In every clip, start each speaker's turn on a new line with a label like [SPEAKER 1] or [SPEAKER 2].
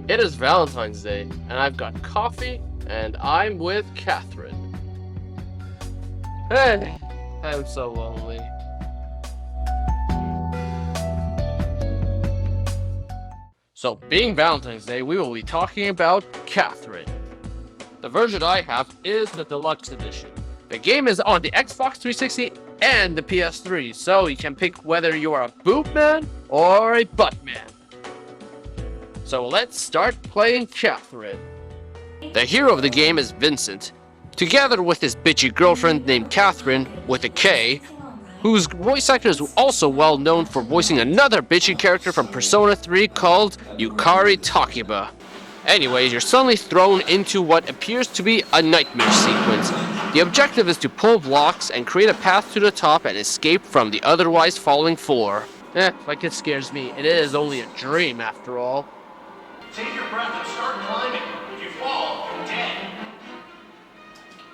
[SPEAKER 1] It is Valentine's Day, and I've got coffee, and I'm with Catherine. Hey, I'm so lonely. So, being Valentine's Day, we will be talking about Catherine. The version I have is the Deluxe Edition. The game is on the Xbox 360 and the PS3, so you can pick whether you are a boob man or a butt man. So let's start playing Catherine. The hero of the game is Vincent, together with his bitchy girlfriend named Catherine, with a K, whose voice actor is also well known for voicing another bitchy character from Persona 3 called Yukari Takiba. Anyways, you're suddenly thrown into what appears to be a nightmare sequence. The objective is to pull blocks and create a path to the top and escape from the otherwise falling floor. Like it scares me. It is only a dream after all.
[SPEAKER 2] Take your breath and start climbing. If you fall, you're dead.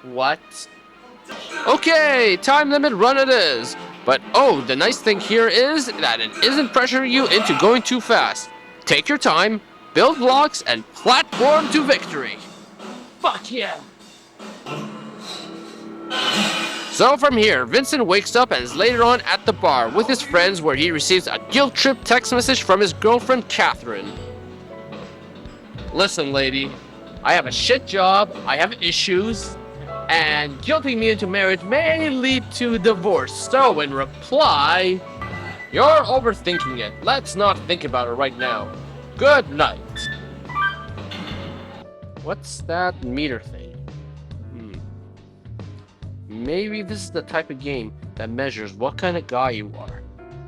[SPEAKER 1] What? Okay, time limit run it is. But oh, the nice thing here is that it isn't pressuring you into going too fast. Take your time, build blocks, and platform to victory. Fuck yeah! So from here, Vincent wakes up and is later on at the bar with his friends where he receives a guilt trip text message from his girlfriend Catherine. Listen, lady, I have a shit job, I have issues, and guilting me into marriage may lead to divorce. So in reply, you're overthinking it. Let's not think about it right now. Good night. What's that meter thing? Maybe this is the type of game that measures what kind of guy you are.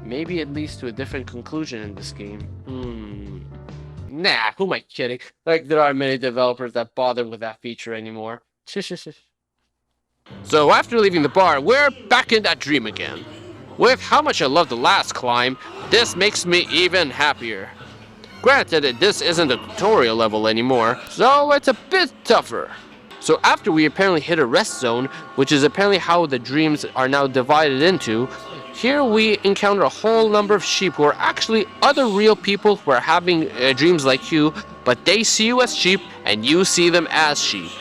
[SPEAKER 1] Maybe it leads to a different conclusion in this game. Nah, who am I kidding? Like, there aren't many developers that bother with that feature anymore. So after leaving the bar, we're back in that dream again. With how much I love the last climb, this makes me even happier. Granted, this isn't a tutorial level anymore, so it's a bit tougher. So after we apparently hit a rest zone, which is apparently how the dreams are now divided into, here we encounter a whole number of sheep who are actually other real people who are having dreams like you, but they see you as sheep and you see them as sheep.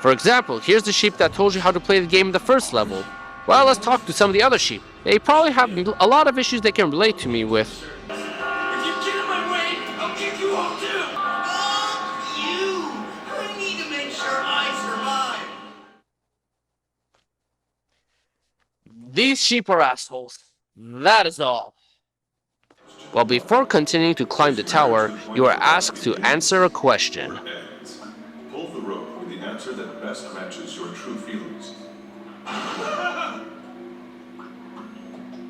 [SPEAKER 1] For example, here's the sheep that told you how to play the game in the first level. Well, let's talk to some of the other sheep. They probably have a lot of issues they can relate to me with.
[SPEAKER 2] If you get in my way, I'll kick you off too. You! I need to make sure I survive.
[SPEAKER 1] These sheep are assholes. That is all. Well, before continuing to climb the tower, you are asked to answer a question.
[SPEAKER 3] Pull the rope with the answer that best matches your true feelings.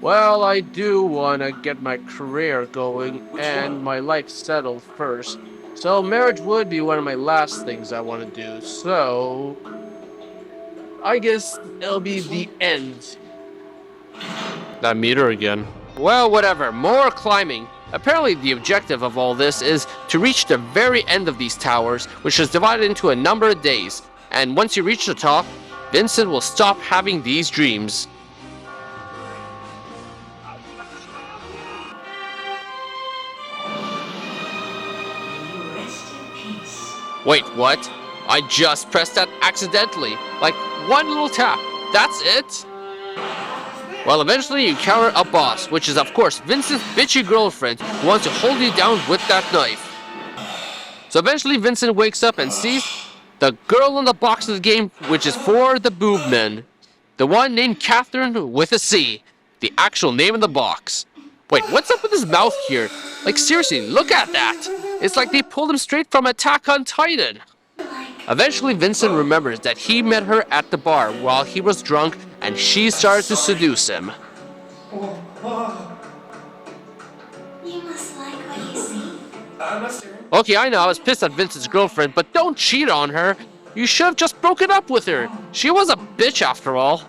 [SPEAKER 1] Well, I do want to get my career going and my life settled first. So marriage would be one of my last things I want to do. So I guess it'll be the end. That meter again. Well, whatever. More climbing. Apparently the objective of all this is to reach the very end of these towers, which is divided into a number of days. And once you reach the top, Vincent will stop having these dreams. Wait, what? I just pressed that accidentally. Like one little tap. That's it? Well, eventually you encounter a boss, which is of course Vincent's bitchy girlfriend who wants to hold you down with that knife. So eventually Vincent wakes up and sees the girl in the box of the game, which is for the boob men. The one named Catherine with a C. The actual name of the box. Wait, what's up with his mouth here? Like seriously, look at that. It's like they pulled him straight from Attack on Titan. Eventually, Vincent remembers that he met her at the bar while he was drunk, and she started to seduce him.
[SPEAKER 4] You must like what you see.
[SPEAKER 1] Okay, I know I was pissed at Vincent's girlfriend, but don't cheat on her. You should have just broken up with her. She was a bitch after all.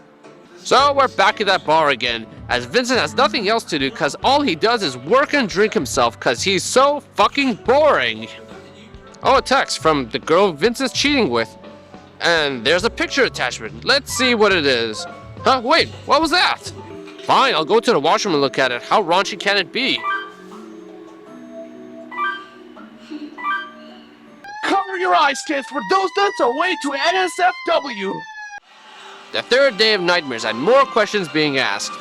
[SPEAKER 1] So we're back at that bar again, as Vincent has nothing else to do because all he does is work and drink himself because he's so fucking boring. Oh, a text from the girl Vincent's cheating with. And there's a picture attachment. Let's see what it is. Huh, wait, what was that? Fine, I'll go to the washroom and look at it. How raunchy can it be? your eyes, kids, for those nuts are way to NSFW! The third day of Nightmares had more questions being asked.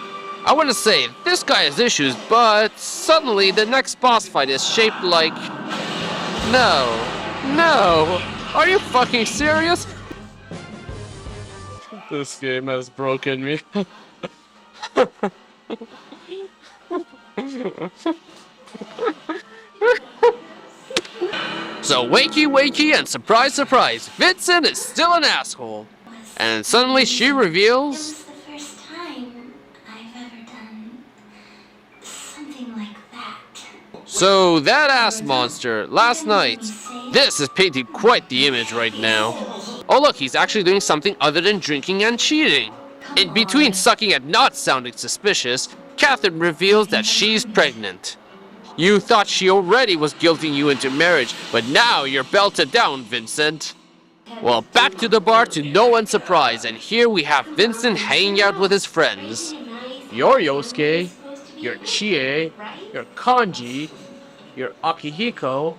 [SPEAKER 1] I want to say, this guy has issues, but suddenly the next boss fight is shaped like... No. Are you fucking serious? This game has broken me. So wakey, and surprise, Vincent is still an asshole. And suddenly she reveals...
[SPEAKER 4] It was the first time I've ever done something like that.
[SPEAKER 1] So that ass monster, last night, this is painting quite the image right now. Oh look, he's actually doing something other than drinking and cheating. In between sucking and not sounding suspicious, Catherine reveals that she's pregnant. You thought she already was guilting you into marriage, but now you're belted down, Vincent. Well, back to the bar to no one's surprise, and here we have Vincent hanging out with his friends. You're Yosuke, you're Chie, you're Kanji, you're Akihiko.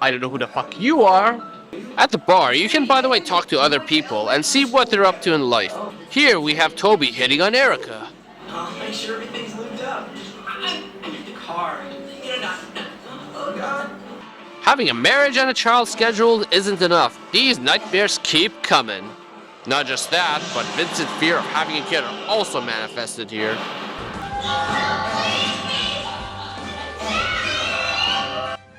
[SPEAKER 1] I don't know who the fuck you are. At the bar, you can, by the way, talk to other people and see what they're up to in life. Here we have Toby hitting on Erica.
[SPEAKER 2] I'll make sure everything's lubed up. I need the car. Oh God.
[SPEAKER 1] Having a marriage and a child scheduled isn't enough. These nightmares keep coming. Not just that, but Vincent's fear of having a kid are also manifested here.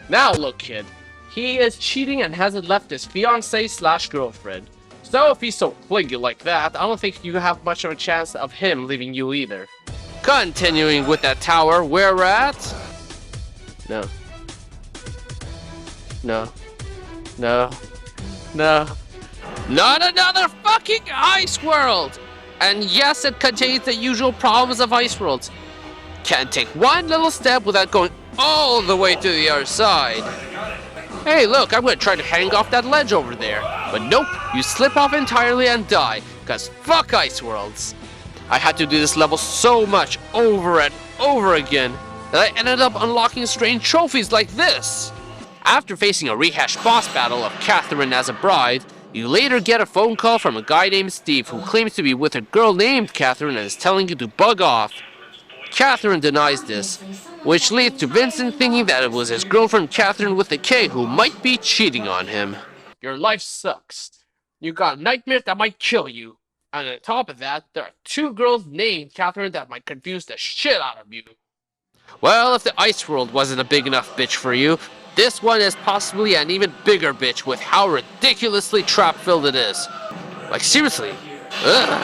[SPEAKER 1] Now look, kid. He is cheating and hasn't left his fiancée/girlfriend. So if he's so clingy like that, I don't think you have much of a chance of him leaving you either. Continuing with that tower, we're at... No. Not another fucking ice world! And yes, it contains the usual problems of ice worlds. Can't take one little step without going all the way to the other side. Hey, look, I'm gonna try to hang off that ledge over there. But nope, you slip off entirely and die, cause fuck ice worlds. I had to do this level so much over and over again that I ended up unlocking strange trophies like this. After facing a rehashed boss battle of Catherine as a bride, you later get a phone call from a guy named Steve who claims to be with a girl named Catherine and is telling you to bug off. Catherine denies this, which leads to Vincent thinking that it was his girlfriend Catherine with a K who might be cheating on him. Your life sucks. You got nightmares that might kill you. And on top of that, there are two girls named Catherine that might confuse the shit out of you. Well, if the ice world wasn't a big enough bitch for you, this one is possibly an even bigger bitch with how ridiculously trap-filled it is. Like seriously. Ugh.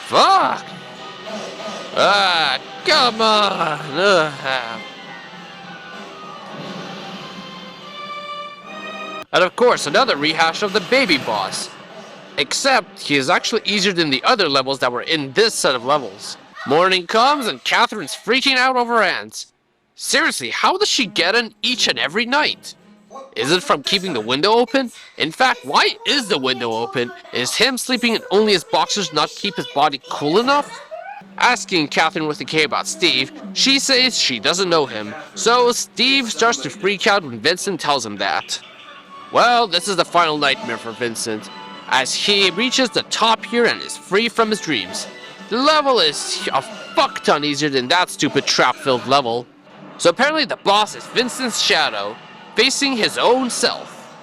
[SPEAKER 1] Fuck. Come on. And of course, another rehash of the baby boss. Except, he is actually easier than the other levels that were in this set of levels. Morning comes and Catherine's freaking out over ants. Seriously, how does she get in each and every night? Is it from keeping the window open? In fact, why is the window open? Is him sleeping in only his boxers not keep his body cool enough? Asking Catherine with a K about Steve, she says she doesn't know him. So Steve starts to freak out when Vincent tells him that. Well, this is the final nightmare for Vincent, as he reaches the top here and is free from his dreams. The level is a fuck ton easier than that stupid trap-filled level. So apparently the boss is Vincent's shadow, facing his own self.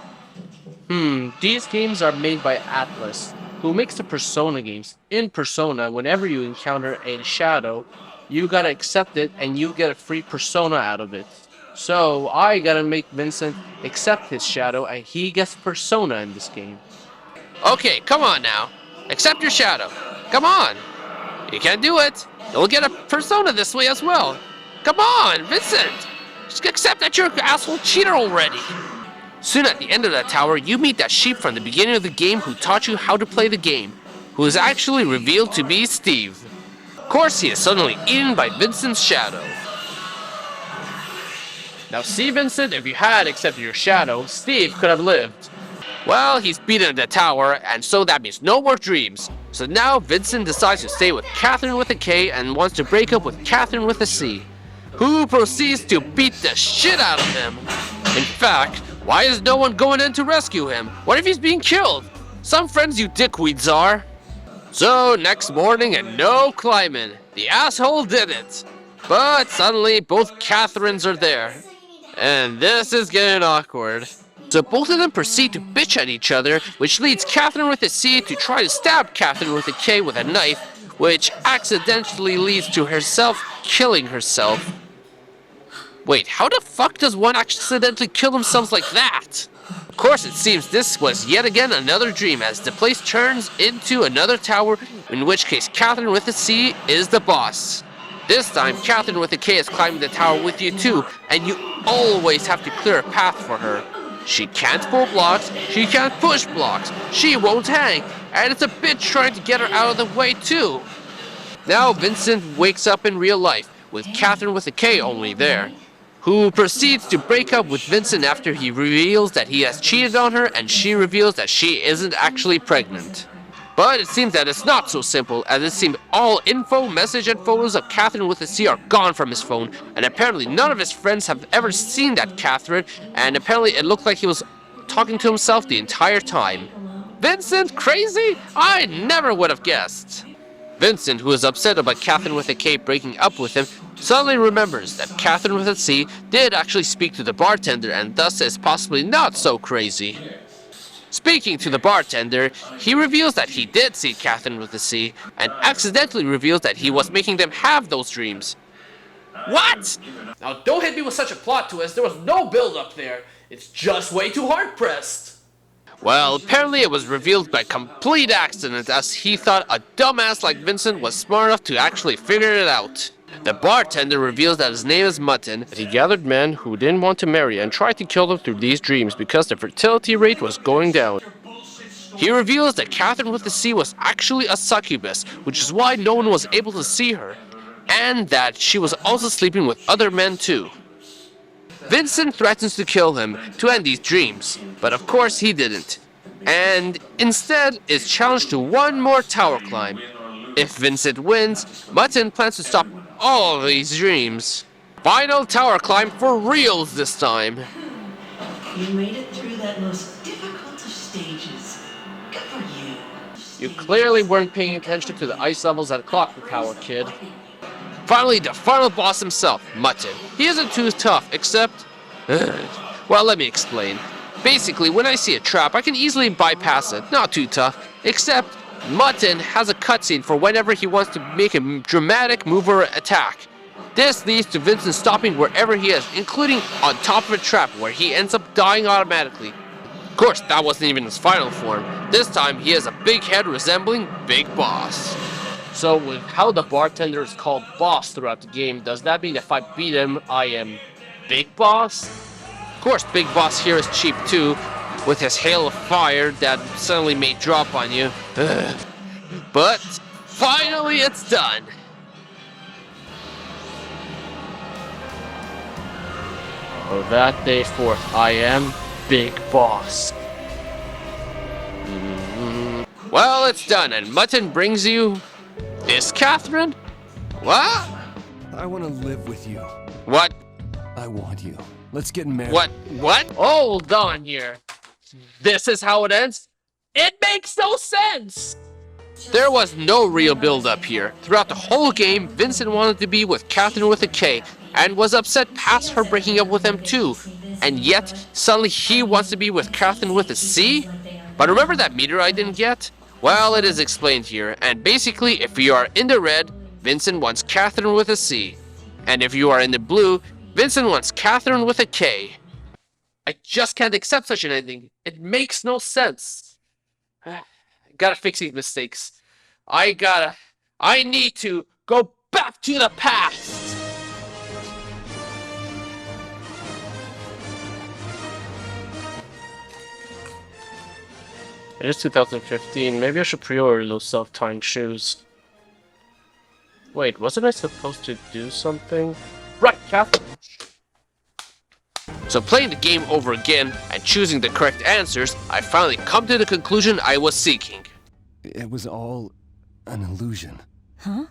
[SPEAKER 1] These games are made by Atlas, who makes the Persona games. In Persona, whenever you encounter a shadow, you gotta accept it and you get a free Persona out of it. So I gotta make Vincent accept his shadow and he gets Persona in this game. Okay, come on now. Accept your shadow. Come on. You can't do it. You'll get a Persona this way as well. Come on, Vincent! Just accept that you're an asshole cheater already! Soon at the end of that tower, you meet that sheep from the beginning of the game who taught you how to play the game, who is actually revealed to be Steve. Of course, he is suddenly eaten by Vincent's shadow. Now see, Vincent, if you had accepted your shadow, Steve could have lived. Well, he's beaten the tower, and so that means no more dreams. So now Vincent decides to stay with Catherine with a K and wants to break up with Catherine with a C, who proceeds to beat the shit out of him. In fact, Why is no one going in to rescue him? What if he's being killed? Some friends you dickweeds are. So, next morning and no climbing. The asshole did it. But suddenly, both Catherines are there. And this is getting awkward. So both of them proceed to bitch at each other, which leads Catherine with a C to try to stab Catherine with a K with a knife, which accidentally leads to herself killing herself. Wait, how the fuck does one accidentally kill themselves like that? Of course, it seems this was yet again another dream, as the place turns into another tower, in which case Catherine with a C is the boss. This time, Catherine with a K is climbing the tower with you too, and you always have to clear a path for her. She can't pull blocks, she can't push blocks, she won't hang, and it's a bitch trying to get her out of the way too. Now Vincent wakes up in real life, with Catherine with a K only there, who proceeds to break up with Vincent after he reveals that he has cheated on her and she reveals that she isn't actually pregnant. But it seems that it's not so simple, as it seems all info, message, and photos of Catherine with a C are gone from his phone, and apparently none of his friends have ever seen that Catherine, and apparently it looked like he was talking to himself the entire time. Vincent, crazy? I never would have guessed. Vincent, who is upset about Catherine with a K breaking up with him, suddenly remembers that Catherine with a C did actually speak to the bartender and thus is possibly not so crazy. Speaking to the bartender, he reveals that he did see Catherine with a C and accidentally reveals that he was making them have those dreams. What? Now don't hit me with such a plot twist, there was no build up there. It's just way too hard-pressed. Well, apparently it was revealed by complete accident, as he thought a dumbass like Vincent was smart enough to actually figure it out. The bartender reveals that his name is Mutton, that he gathered men who didn't want to marry and tried to kill them through these dreams because the fertility rate was going down. He reveals that Catherine with the C was actually a succubus, which is why no one was able to see her, and that she was also sleeping with other men too. Vincent threatens to kill him to end these dreams, but of course he didn't, and instead is challenged to one more tower climb. If Vincent wins, Mutton plans to stop all of these dreams. Final tower climb for reals this time.
[SPEAKER 2] You made it through that most difficult of stages. Good for you.
[SPEAKER 1] You clearly weren't paying attention to the ice levels at Clockwork Tower, kid. Finally, the final boss himself, Mutton. He isn't too tough, except... well, let me explain. Basically, when I see a trap, I can easily bypass it. Not too tough, except Mutton has a cutscene for whenever he wants to make a dramatic move or attack. This leads to Vincent stopping wherever he is, including on top of a trap where he ends up dying automatically. Of course, that wasn't even his final form. This time, he has a big head resembling Big Boss. So with how the bartender is called Boss throughout the game, does that mean if I beat him, I am Big Boss? Of course, Big Boss here is cheap too, with his hail of fire that suddenly may drop on you. But finally it's done. For that day forth, I am Big Boss. Well, it's done, and Mutton brings you this Catherine? What?
[SPEAKER 5] I want to live with you.
[SPEAKER 1] What?
[SPEAKER 5] I want you. Let's get married.
[SPEAKER 1] What? Hold on here. This is how it ends? It makes no sense! There was no real build-up here. Throughout the whole game, Vincent wanted to be with Catherine with a K, and was upset past her breaking up with him too. And yet, suddenly he wants to be with Catherine with a C? But remember that meter I didn't get? Well, it is explained here, and basically, if you are in the red, Vincent wants Catherine with a C. And if you are in the blue, Vincent wants Catherine with a K. I just can't accept such an ending. It makes no sense. Gotta fix these mistakes. I need to go back to the past! It is 2015. Maybe I should pre-order those self-tying shoes. Wait, wasn't I supposed to do something? Right, Catherine! So playing the game over again and choosing the correct answers, I finally come to the conclusion I was seeking.
[SPEAKER 5] It was all an illusion.
[SPEAKER 6] Huh?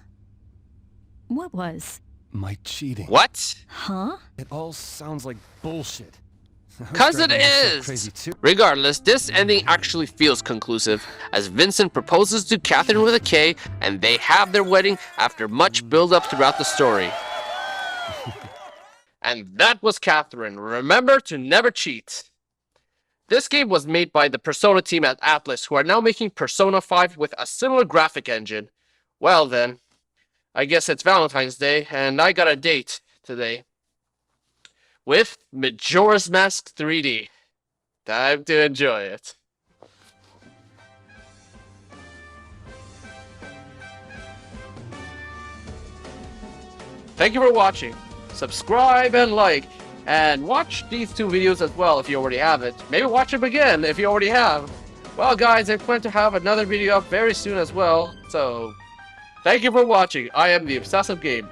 [SPEAKER 6] What was?
[SPEAKER 5] My cheating.
[SPEAKER 1] What?
[SPEAKER 6] Huh?
[SPEAKER 5] It all sounds like bullshit.
[SPEAKER 1] Cause it
[SPEAKER 5] starting to get so
[SPEAKER 1] is!
[SPEAKER 5] crazy too.
[SPEAKER 1] Regardless, this ending actually feels conclusive, as Vincent proposes to Catherine with a K, and they have their wedding after much build-up throughout the story. And that was Catherine. Remember to never cheat. This game was made by the Persona team at Atlas, who are now making Persona 5 with a similar graphic engine. Well then, I guess it's Valentine's Day, and I got a date today with Majora's Mask 3D. Time to enjoy it. Thank you for watching. Subscribe and like, and watch these two videos as well if you already have it. Maybe watch them again if you already have. Well guys, I plan to have another video up very soon as well, so thank you for watching. I am the Obsessive Game.